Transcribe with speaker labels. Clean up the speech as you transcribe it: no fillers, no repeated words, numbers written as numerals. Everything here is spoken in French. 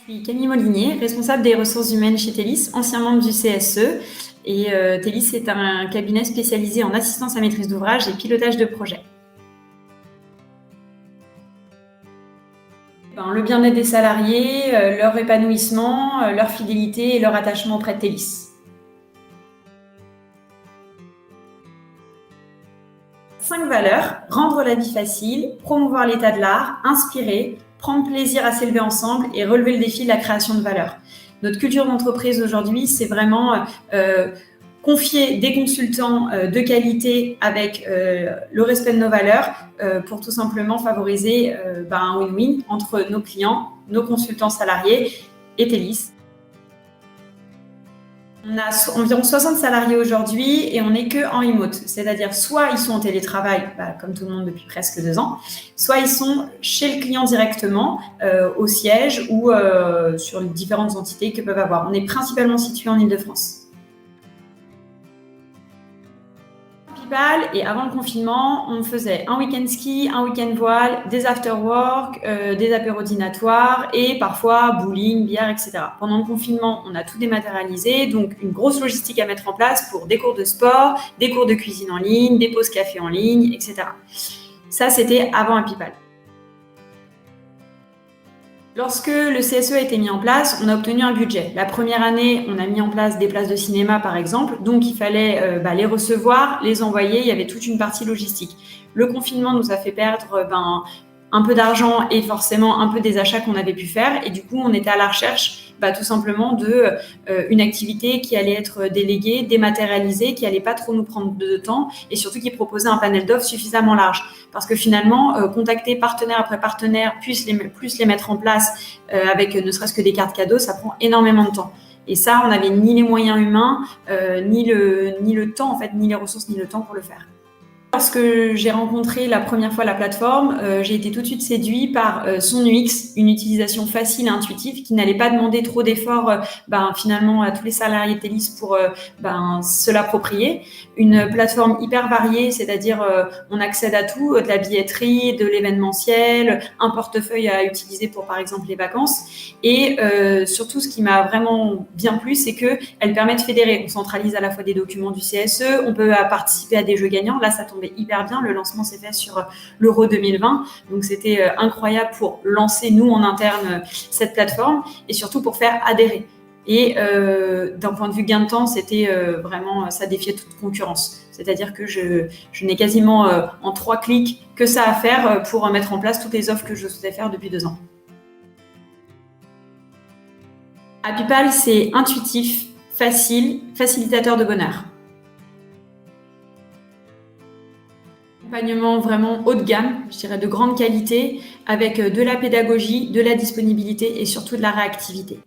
Speaker 1: Je suis Camille Molinier, responsable des ressources humaines chez TELIS, ancien membre du CSE. Et TELIS est un cabinet spécialisé en assistance à maîtrise d'ouvrage et pilotage de projet. Le bien-être des salariés, leur épanouissement, leur fidélité et leur attachement auprès de TELIS. 5 valeurs: rendre la vie facile, promouvoir l'état de l'art, inspirer, prendre plaisir à s'élever ensemble et relever le défi de la création de valeur. Notre culture d'entreprise aujourd'hui, c'est vraiment confier des consultants de qualité avec le respect de nos valeurs pour tout simplement favoriser un win-win entre nos clients, nos consultants salariés et TELIS. On a environ 60 salariés aujourd'hui et on n'est que en remote, c'est-à-dire soit ils sont en télétravail, comme tout le monde depuis presque 2 ans, soit ils sont chez le client directement, au siège ou sur les différentes entités que peuvent avoir. On est principalement situé en Île-de-France. Et avant le confinement, on faisait un week-end ski, un week-end voile, des after-work, des apéros dînatoires et parfois bowling, billard, etc. Pendant le confinement, on a tout dématérialisé, donc une grosse logistique à mettre en place pour des cours de sport, des cours de cuisine en ligne, des pauses café en ligne, etc. Ça, c'était avant Happypal. Lorsque le CSE a été mis en place, on a obtenu un budget. La première année, on a mis en place des places de cinéma, par exemple. Donc, il fallait les recevoir, les envoyer. Il y avait toute une partie logistique. Le confinement nous a fait perdre un peu d'argent et forcément un peu des achats qu'on avait pu faire. Et du coup, on était à la recherche tout simplement d'une activité qui allait être déléguée, dématérialisée, qui allait pas trop nous prendre de temps et surtout qui proposait un panel d'offres suffisamment large. Parce que finalement, contacter partenaire après partenaire, plus les mettre en place avec ne serait-ce que des cartes cadeaux, ça prend énormément de temps. Et ça, on n'avait ni les moyens humains, ni le temps, en fait, ni les ressources, ni le temps pour le faire. Lorsque j'ai rencontré la première fois la plateforme, j'ai été tout de suite séduit par son UX, une utilisation facile et intuitive qui n'allait pas demander trop d'efforts finalement à tous les salariés de TELIS pour se l'approprier. Une plateforme hyper variée, c'est-à-dire on accède à tout, de la billetterie, de l'événementiel, un portefeuille à utiliser pour par exemple les vacances. Et surtout, ce qui m'a vraiment bien plu, c'est qu'elle permet de fédérer. On centralise à la fois des documents du CSE, on peut participer à des jeux gagnants. Là, ça tombait hyper bien. Le lancement s'est fait sur l'Euro 2020. Donc, c'était incroyable pour lancer, nous, en interne, cette plateforme et surtout pour faire adhérer. Et d'un point de vue gain de temps, c'était vraiment, ça défiait toute concurrence. C'est-à-dire que je n'ai quasiment en 3 clics que ça à faire pour mettre en place toutes les offres que je souhaitais faire depuis 2 ans. Happypal, c'est intuitif, facile, facilitateur de bonheur. Accompagnement vraiment haut de gamme, je dirais de grande qualité, avec de la pédagogie, de la disponibilité et surtout de la réactivité.